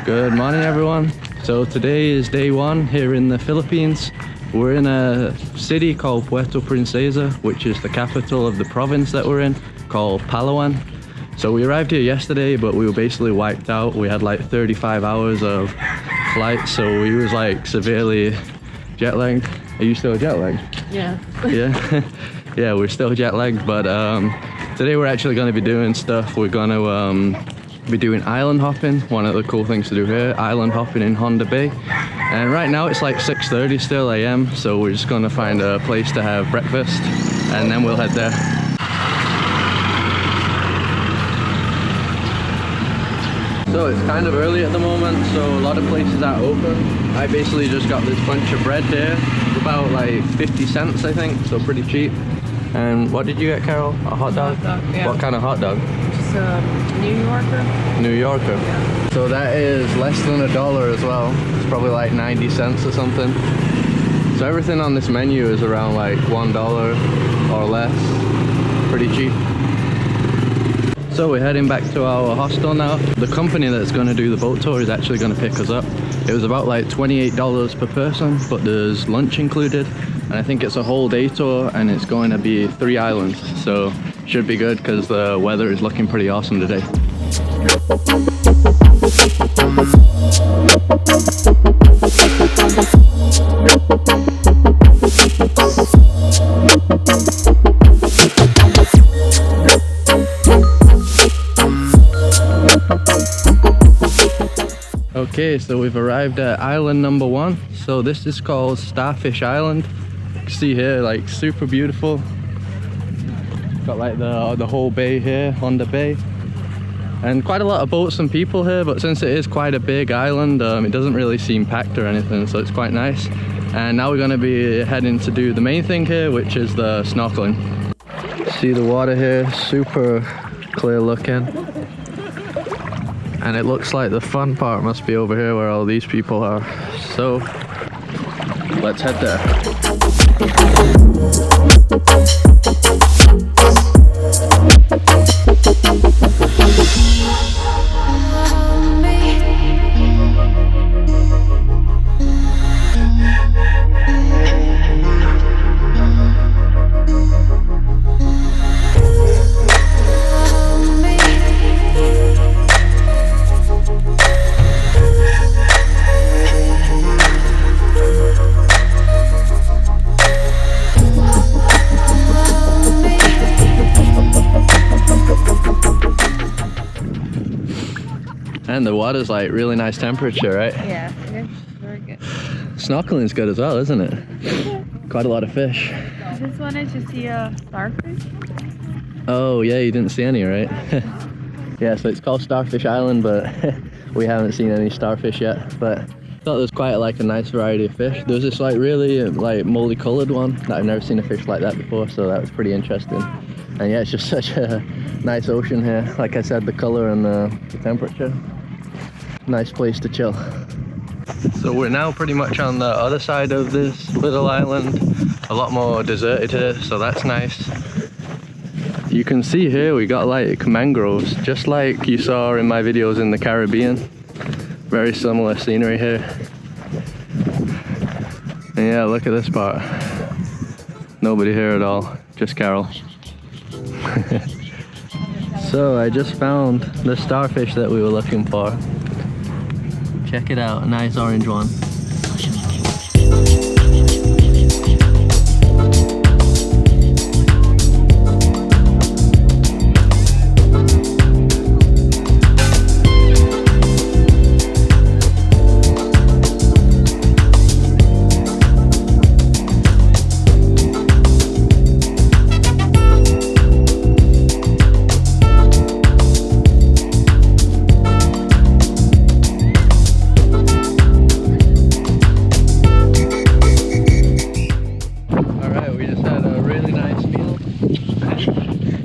Good morning everyone. So today is day one here in the Philippines. We're in a city called Puerto Princesa, which is the capital of the province that we're in, called Palawan. So we arrived here yesterday, but we were basically wiped out. We had like 35 hours of flight, so we was like severely jet lagged. Are you still jet lagged? Yeah. Yeah? Yeah, we're still jet lagged, but today we're actually going to be doing stuff. We're going to be doing island hopping. One of the cool things to do here, island hopping in Honda Bay. And right now it's like 6:30 still AM, so we're just going to find a place to have breakfast and then we'll head there. So it's kind of early at the moment, so a lot of places are open. I basically just got this bunch of bread here, about like 50 cents I think, so pretty cheap. And what did you get, Carol? A hot dog? Hot dog, yeah. What kind of hot dog? Just a New Yorker. New Yorker. Yeah. So that is less than $1 as well. It's probably like 90 cents or something. So everything on this menu is around like $1 or less. Pretty cheap. So we're heading back to our hostel now. The company that's going to do the boat tour is actually going to pick us up. It was about like $28 per person, but there's lunch included. And I think it's a whole day tour and it's going to be 3 islands. So should be good because the weather is looking pretty awesome today. Okay, so we've arrived at island number 1. So this is called Starfish Island. You can see here, like super beautiful. Got like the whole bay here, Honda Bay. And quite a lot of boats and people here, but since it is quite a big island, it doesn't really seem packed or anything, so it's quite nice. And now we're going to be heading to do the main thing here, which is the snorkeling. See the water here, super clear looking. And it looks like the fun part must be over here where all these people are. So let's head there. And the water's like really nice temperature, right? Yeah, it's very good. Snorkeling's good as well, isn't it? Yeah. Quite a lot of fish. I just wanted to see a starfish. Oh yeah, you didn't see any, right? Yeah, so it's called Starfish Island, but we haven't seen any starfish yet. But I thought there was quite like a nice variety of fish. There was this like really like multicolored one that I've never seen a fish like that before, so that was pretty interesting. And yeah, it's just such a nice ocean here. Like I said, the color and the temperature. Nice place to chill. So we're now pretty much on the other side of this little island. A lot more deserted here, so that's nice. You can see here we got like mangroves, just like you saw in my videos in the Caribbean. Very similar scenery here. And yeah, look at this part. Nobody here at all, just Carol. So I just found the starfish that we were looking for. Check it out, a nice orange one.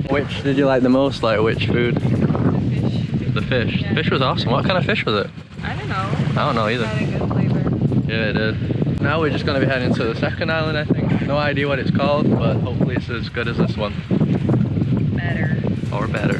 Which did you like the most? Like which food? The fish. Yeah. The fish was awesome. What kind of fish was it? I don't know. I don't know either. It had a good flavor. Yeah, it did. Now we're just going to be heading to the second island, I think. No idea what it's called, but hopefully it's as good as this one. Better. Or better.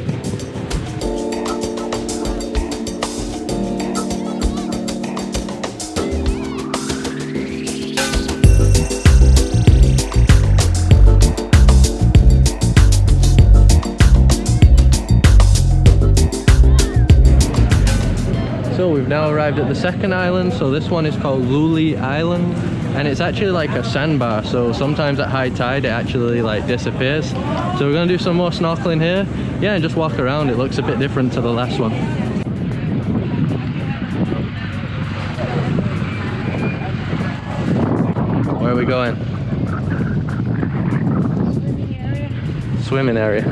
So we've now arrived at the second island. So this one is called Luli Island, and it's actually like a sandbar. So sometimes at high tide it actually like disappears. So we're gonna do some more snorkeling here, yeah, and just walk around. It looks a bit different to the last one. Where are we going? Swimming area.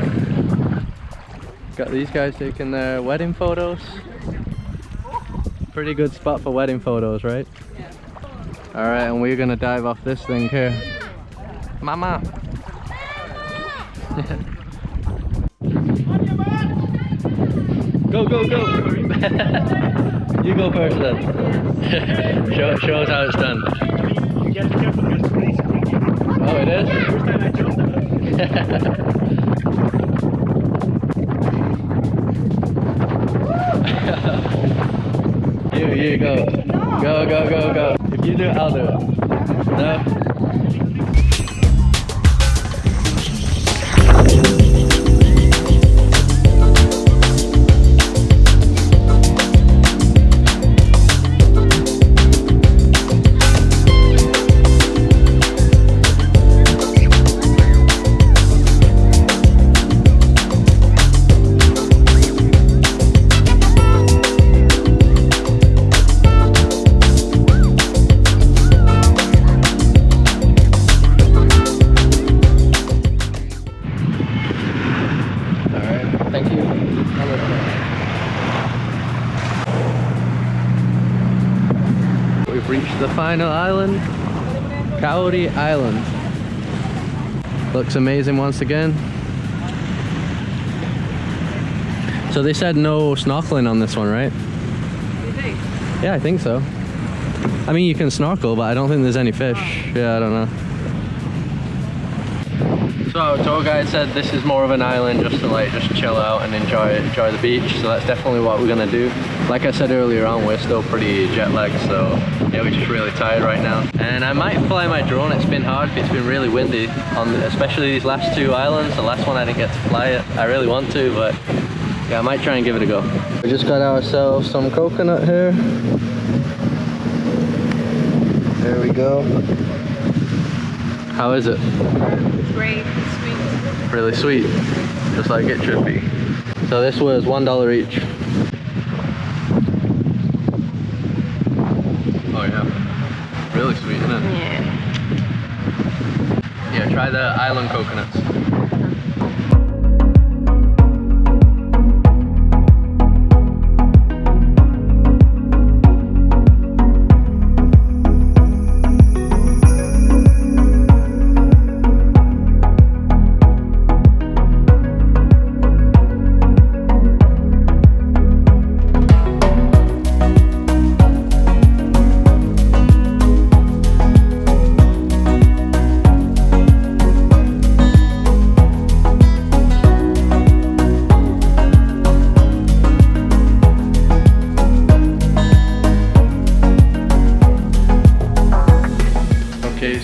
Got these guys taking their wedding photos. Pretty good spot for wedding photos, right? Yeah. Alright, and we're gonna dive off this thing here. Mama! Go, go, go! You go first then. Show us how it's done. Oh, it is? You go. Go, go, go, go. If you do it, I'll do it. No? We've reached the final island, Cowrie Island. Looks amazing once again. So they said no snorkeling on this one, right? You think? Yeah, I think so. I mean, you can snorkel, but I don't think there's any fish. Yeah, I don't know. So our tour guide said this is more of an island just to like just chill out and enjoy the beach. So that's definitely what we're gonna do. Like I said earlier on, we're still pretty jet lagged, so yeah, we're just really tired right now. And I might fly my drone. It's been hard. It's been really windy on especially these last two islands. The last one I didn't get to fly it. I really want to, but yeah, I might try and give it a go. We just got ourselves some coconut here. There we go. How is it? Great, sweet. Really sweet, just like it should be. So this was $1 each. Oh yeah, really sweet, isn't it? Yeah. Yeah, try the island coconuts.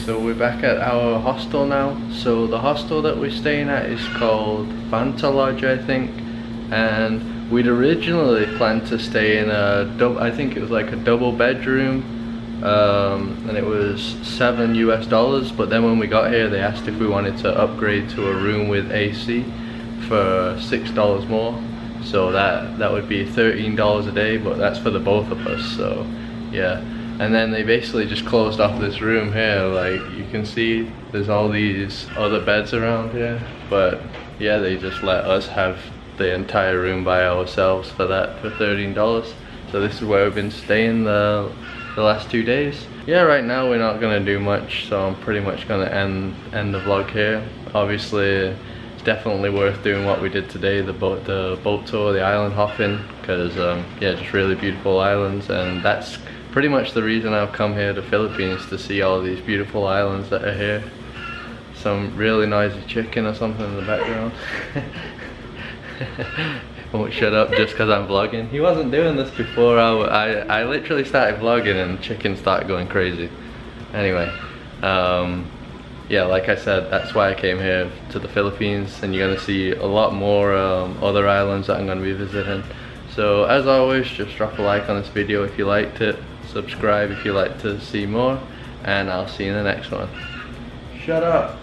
So we're back at our hostel now. So the hostel that we're staying at is called Fanta Lodge, I think, and we'd originally planned to stay in I think it was like a double bedroom, and it was $7 US, but then when we got here they asked if we wanted to upgrade to a room with AC for $6 more, so that would be $13 a day, but that's for the both of us, so yeah. And then they basically just closed off this room here. Like you can see there's all these other beds around here, but yeah, they just let us have the entire room by ourselves for $13. So this is where we've been staying the last 2 days. Yeah, right now we're not gonna do much, so I'm pretty much gonna end the vlog here. Obviously it's definitely worth doing what we did today, the boat tour, the island hopping, because yeah, just really beautiful islands, and that's pretty much the reason I've come here to Philippines, to see all these beautiful islands that are here. Some really noisy chicken or something in the background. Won't shut up just because I'm vlogging. He wasn't doing this before. I literally started vlogging and chicken started going crazy. Anyway, yeah, like I said, that's why I came here to the Philippines, and you're gonna see a lot more other islands that I'm gonna be visiting. So as always, just drop a like on this video if you liked it, subscribe if you like to see more, and I'll see you in the next one. Shut up!